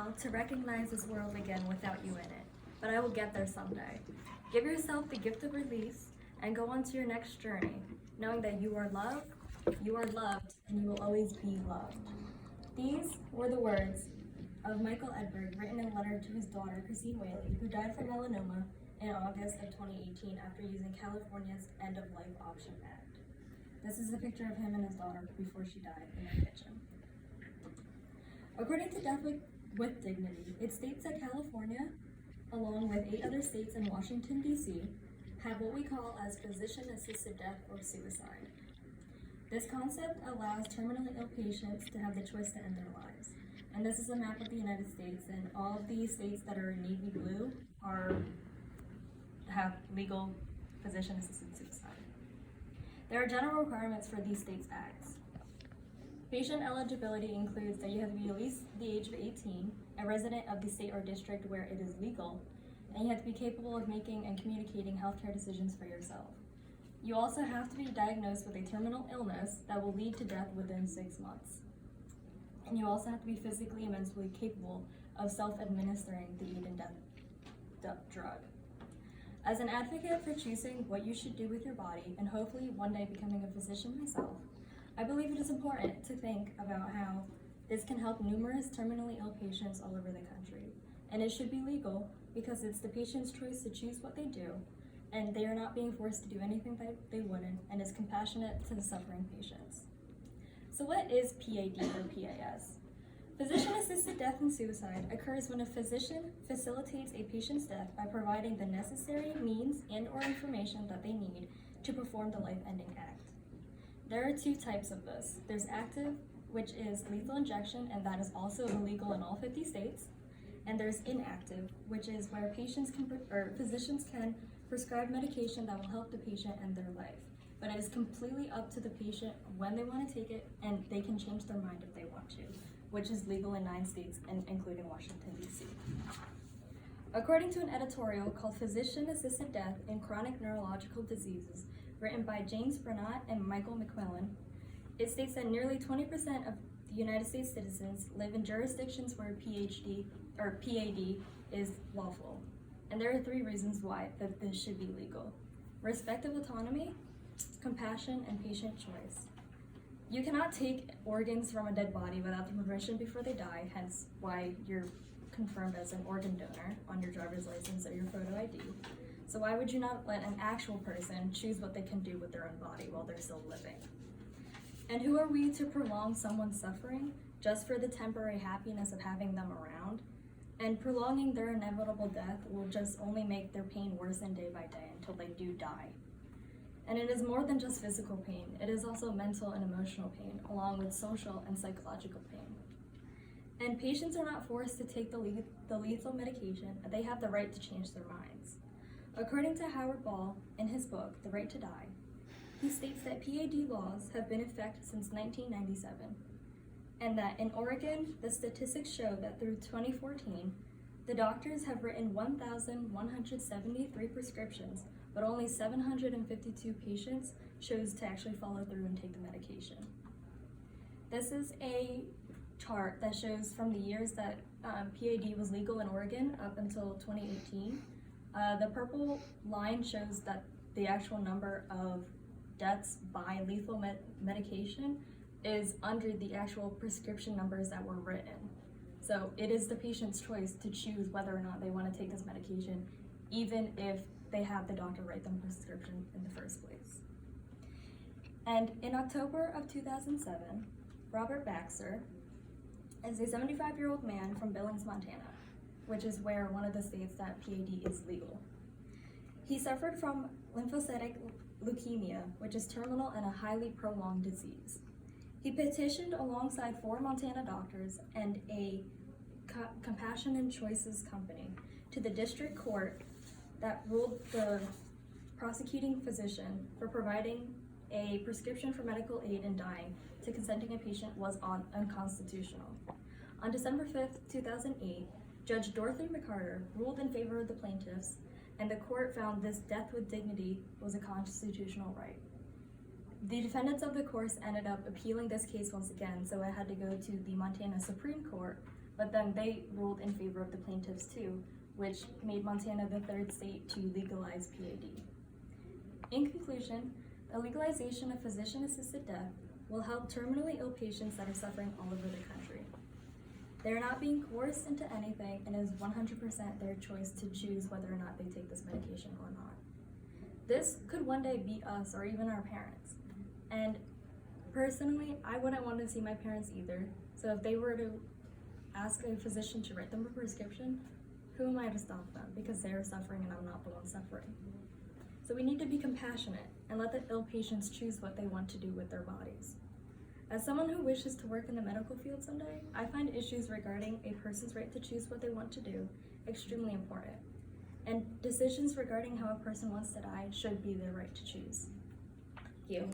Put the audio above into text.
while to recognize this world again without you in it, but I will get there someday. Give yourself the gift of release and go on to your next journey, knowing that you are loved, and you will always be loved. These were the words of Michael Edberg, written in a letter to his daughter, Christine Whaley, who died from melanoma in August of 2018 after using California's End-of-Life Option Act. This is a picture of him and his daughter before she died in their kitchen. According to Death with Dignity, it states that California, along with 8 other states and Washington, D.C., have what we call as physician-assisted death or suicide. This concept allows terminally ill patients to have the choice to end their lives. And this is a map of the United States, and all of these states that are in navy blue have legal physician-assisted suicide. There are general requirements for these states' acts. Patient eligibility includes that you have to be at least the age of 18, a resident of the state or district where it is legal, and you have to be capable of making and communicating healthcare decisions for yourself. You also have to be diagnosed with a terminal illness that will lead to death within 6 months. And you also have to be physically and mentally capable of self-administering the aid and death drug. As an advocate for choosing what you should do with your body, and hopefully one day becoming a physician myself, I believe it is important to think about how this can help numerous terminally ill patients all over the country. And it should be legal because it's the patient's choice to choose what they do, and they are not being forced to do anything that they wouldn't, and is compassionate to the suffering patients. So what is PAD or PAS? Physician-assisted death and suicide occurs when a physician facilitates a patient's death by providing the necessary means and/or information that they need to perform the life-ending act. There are 2 types of this. There's active, which is lethal injection, and that is also illegal in all 50 states. And there's inactive, which is where physicians can prescribe medication that will help the patient end their life. But it is completely up to the patient when they want to take it, and they can change their mind if they want to, which is legal in 9 states, including Washington, D.C. According to an editorial called Physician-Assisted Death in Chronic Neurological Diseases, written by James Brunat and Michael McMillan, it states that nearly 20% of the United States citizens live in jurisdictions where PAD is lawful. And there are 3 reasons why that this should be legal: respective autonomy, compassion, and patient choice. You cannot take organs from a dead body without the permission before they die, hence why you're confirmed as an organ donor on your driver's license or your photo ID. So why would you not let an actual person choose what they can do with their own body while they're still living? And who are we to prolong someone's suffering just for the temporary happiness of having them around? And prolonging their inevitable death will just only make their pain worsen day by day until they do die. And it is more than just physical pain, it is also mental and emotional pain, along with social and psychological pain. And patients are not forced to take the lethal medication, they have the right to change their minds. According to Howard Ball, in his book, The Right to Die, he states that PAD laws have been in effect since 1997, and that in Oregon, the statistics show that through 2014, the doctors have written 1,173 prescriptions, but only 752 patients chose to actually follow through and take the medication. This is a chart that shows from the years that PAD was legal in Oregon up until 2018. The purple line shows that the actual number of deaths by lethal medication is under the actual prescription numbers that were written. So it is the patient's choice to choose whether or not they want to take this medication, even if they have the doctor write them a prescription in the first place. And in October of 2007, Robert Baxter is a 75-year-old man from Billings, Montana, which is where one of the states that PAD is legal. He suffered from lymphocytic leukemia, which is terminal and a highly prolonged disease. He petitioned alongside 4 Montana doctors and a Compassion and Choices company to the district court that ruled the prosecuting physician for providing a prescription for medical aid in dying to consenting a patient was unconstitutional. On December 5th, 2008, Judge Dorothy McCarter ruled in favor of the plaintiffs, and the court found this death with dignity was a constitutional right. The defendants of the course ended up appealing this case once again, so it had to go to the Montana Supreme Court, but then they ruled in favor of the plaintiffs too, which made Montana the third state to legalize PAD. In conclusion, the legalization of physician-assisted death will help terminally ill patients that are suffering all over the country. They are not being coerced into anything, and it is 100% their choice to choose whether or not they take this medication or not. This could one day be us or even our parents. And personally, I wouldn't want to see my parents either. So if they were to ask a physician to write them a prescription, who am I to stop them? Because they're suffering and I'm not the one suffering. So we need to be compassionate and let the ill patients choose what they want to do with their bodies. As someone who wishes to work in the medical field someday, I find issues regarding a person's right to choose what they want to do extremely important. And decisions regarding how a person wants to die should be their right to choose. Thank you.